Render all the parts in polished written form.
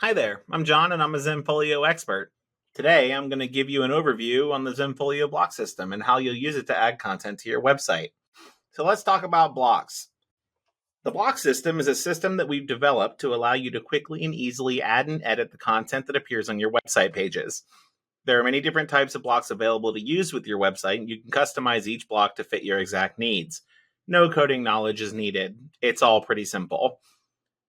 Hi there, I'm John and I'm a Zenfolio expert. Today I'm going to give you an overview on the Zenfolio block system and how you'll use it to add content to your website. So let's talk about blocks. The block system is a system that we've developed to allow you to quickly and easily add and edit the content that appears on your website pages. There are many different types of blocks available to use with your website, and you can customize each block to fit your exact needs. No coding knowledge is needed. It's all pretty simple.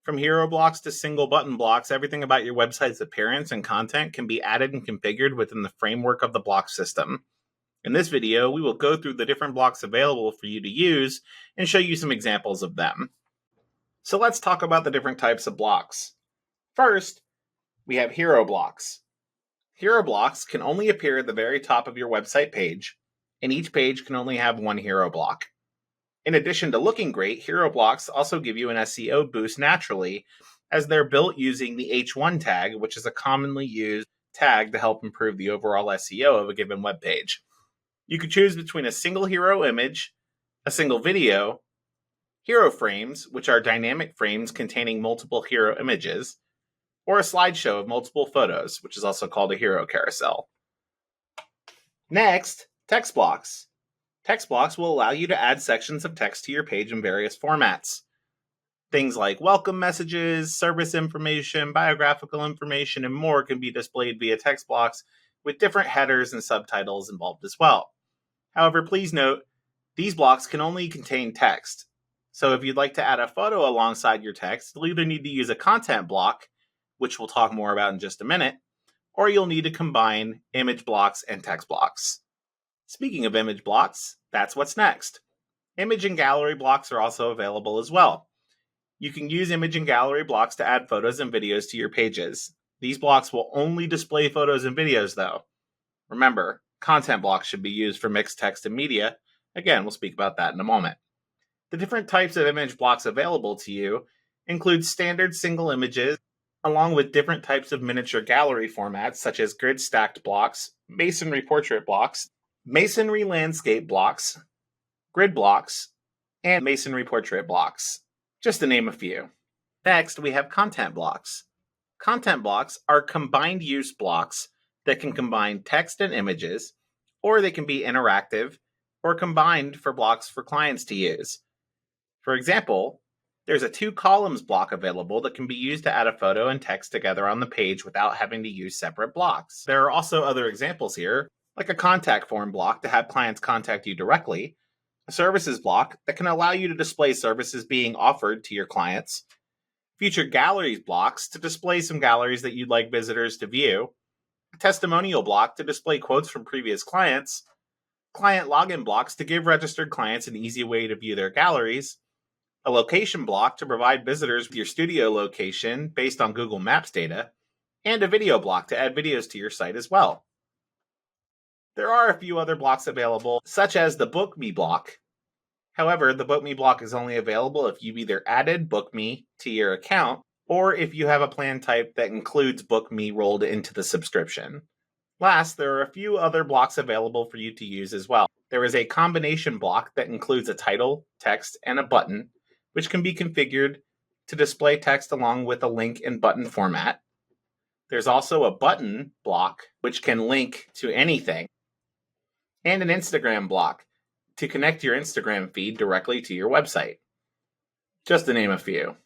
From hero blocks to single button blocks, everything about your website's appearance and content can be added and configured within the framework of the block system. In this video, we will go through the different blocks available for you to use and show you some examples of them. So let's talk about the different types of blocks. First, we have hero blocks. Hero blocks can only appear at the very top of your website page, and each page can only have one hero block. In addition to looking great, hero blocks also give you an SEO boost naturally, as they're built using the H1 tag, which is a commonly used tag to help improve the overall SEO of a given web page. You could choose between a single hero image, a single video, hero frames, which are dynamic frames containing multiple hero images, or a slideshow of multiple photos, which is also called a hero carousel. Next, text blocks. Text blocks will allow you to add sections of text to your page in various formats. Things like welcome messages, service information, biographical information, and more can be displayed via text blocks with different headers and subtitles involved as well. However, please note, these blocks can only contain text. So if you'd like to add a photo alongside your text, you'll either need to use a content block, which we'll talk more about in just a minute, or you'll need to combine image blocks and text blocks. Speaking of image blocks, that's what's next. Image and gallery blocks are also available as well. You can use image and gallery blocks to add photos and videos to your pages. These blocks will only display photos and videos though. Remember, content blocks should be used for mixed text and media. Again, we'll speak about that in a moment. The different types of image blocks available to you include standard single images, along with different types of miniature gallery formats such as grid stacked blocks, masonry portrait blocks, masonry landscape blocks, grid blocks, and masonry portrait blocks, just to name a few. Next, we have content blocks. Content blocks are combined use blocks that can combine text and images, or they can be interactive or combined for blocks for clients to use. For example, there's a 2 columns block available that can be used to add a photo and text together on the page without having to use separate blocks. There are also other examples here, like a contact form block to have clients contact you directly, a services block that can allow you to display services being offered to your clients, featured galleries blocks to display some galleries that you'd like visitors to view, a testimonial block to display quotes from previous clients, client login blocks to give registered clients an easy way to view their galleries, a location block to provide visitors with your studio location based on Google Maps data, and a video block to add videos to your site as well. There are a few other blocks available, such as the Book Me block. However, the Book Me block is only available if you've either added Book Me to your account or if you have a plan type that includes Book Me rolled into the subscription. Last, there are a few other blocks available for you to use as well. There is a combination block that includes a title, text, and a button, which can be configured to display text along with a link and button format. There's also a button block, which can link to anything, and an Instagram block to connect your Instagram feed directly to your website. Just to name a few.